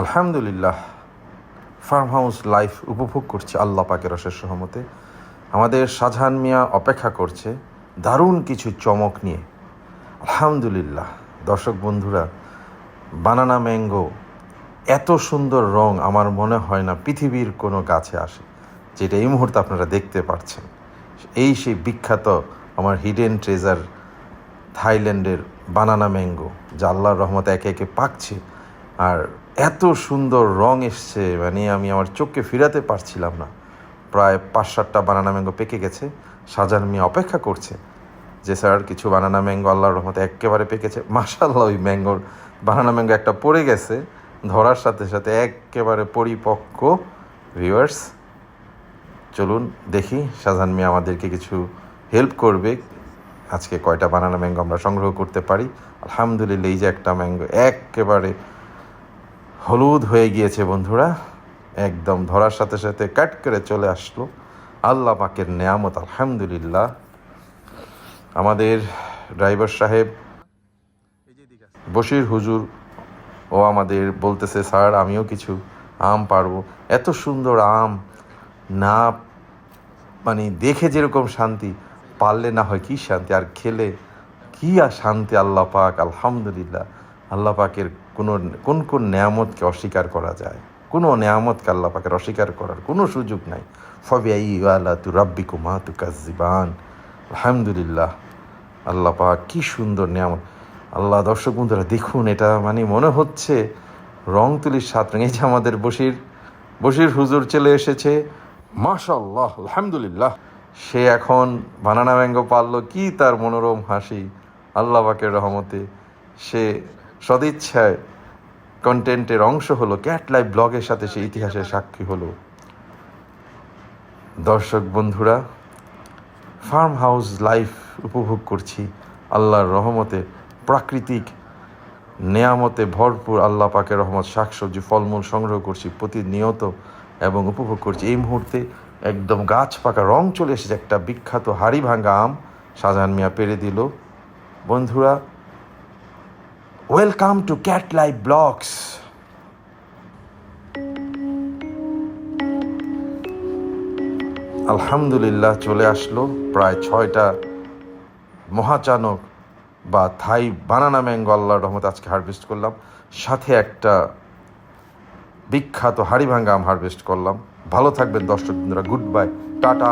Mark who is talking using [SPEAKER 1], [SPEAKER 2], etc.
[SPEAKER 1] আলহামদুলিল্লাহ, farm house life উপভোগ করছি আল্লাহ পাকের অশেষ রহমতে। আমাদের শাহজাহান মিয়া অপেক্ষা করছে দারুণ কিছু চমক নিয়ে। আলহামদুলিল্লাহ দর্শক বন্ধুরা, বানানা ম্যাঙ্গো এত সুন্দর রং আমার মনে হয় না পৃথিবীর কোনো গাছে আসে, যেটা এই মুহূর্তে আপনারা দেখতে পাচ্ছেন। সেই বিখ্যাত আমার হিডেন ট্রেজার থাইল্যান্ডের বানানা ম্যাঙ্গো, যা আল্লাহর রহমতে একে একে পাকছে। আর এত সুন্দর রং এসছে, মানে আমি আমার চোখকে ফিরাতে পারছিলাম না। প্রায় 5-7টা বানানা ম্যাঙ্গো পেকে গেছে। শাহজাহান মিয়া অপেক্ষা করছে যে স্যার কিছু বানানা ম্যাঙ্গো আল্লাহর রহমতে একেবারে পেকেছে। মাশাআল্লাহ, ওই বানানা ম্যাঙ্গো একটা পড়ে গেছে, ধরার সাথে সাথে একেবারে পরিপক্ক। ভিউয়ার্স, চলুন দেখি শাহজাহান মিয়া আমাদেরকে কিছু হেল্প করবে, আজকে কয়টা বানানা ম্যাঙ্গো আমরা সংগ্রহ করতে পারি। আলহামদুলিল্লাহ, এই যে একটা ম্যাঙ্গো একেবারে হলুদ হয়ে গিয়েছে বন্ধুরা, একদম ধরার সাথে সাথে কাট করে চলে আসলো। আল্লাহ পাকের নেয়ামত আলহামদুলিল্লাহ। আমাদের ড্রাইভার সাহেব বশির হুজুর ও আমাদের বলতেছে, স্যার আমিও কিছু আম পারবো। এত সুন্দর আম না, মানে দেখে যেরকম শান্তি, পারলে না হয় কি শান্তি, আর খেলে কি আর শান্তি। আল্লাহ পাক আলহামদুলিল্লাহ। আল্লাহ পাকের কোন কোন নেয়ামতকে অস্বীকার করা যায়? কোনো নেয়ামতকে আল্লাহ পাকের অস্বীকার করার কোনো সুযোগ নাই। ফাবিআইয়ি রাব্বিকুমা তুকাজ্জিবান। আলহামদুলিল্লাহ, আল্লাহ পাক কি সুন্দর নেয়ামত। আল্লাহ, দর্শক বন্ধুরা দেখুন, এটা মানে মনে হচ্ছে রং তুলির 7 রং। এই যে আমাদের বশির হুজুর চলে এসেছে, মাশাআল্লাহ আলহামদুলিল্লাহ। সে এখন বানানা ম্যাঙ্গো পারলো, কি তার মনোরম হাসি। আল্লাহ পাকের রহমতে সে সদিচ্ছায় কন্টেন্টের অংশ হলো, ক্যাট লাইভ ব্লগের সাথে সে ইতিহাসের সাক্ষী হলো। দর্শক বন্ধুরা, ফার্ম হাউস লাইফ উপভোগ করছি আল্লাহর রহমতে, প্রাকৃতিক নেয়ামতে ভরপুর আল্লাহ পাকের রহমত। শাকসবজি ফলমূল সংগ্রহ করছি প্রতিনিয়ত এবং উপভোগ করছি। এই মুহূর্তে একদম গাছ পাকা রং চলে এসেছে, একটা বিখ্যাত হাড়ি ভাঙ্গা আম শাহজাহান মিয়া পেরে দিল। বন্ধুরা, welcome to cat live blogs. আলহামদুলিল্লাহ চলে আসলো প্রায় 6টা মহাচানক বা থাই বানানা ম্যাঙ্গো আল্লাহর রহমতে আজকে হারভেস্ট করলাম, সাথে একটা বিখ্যাত হাড়ি ভাঙ্গা আম হারভেস্ট করলাম। ভালো থাকবেন দর্শক বন্ধুরা, গুড বাই, টাটা।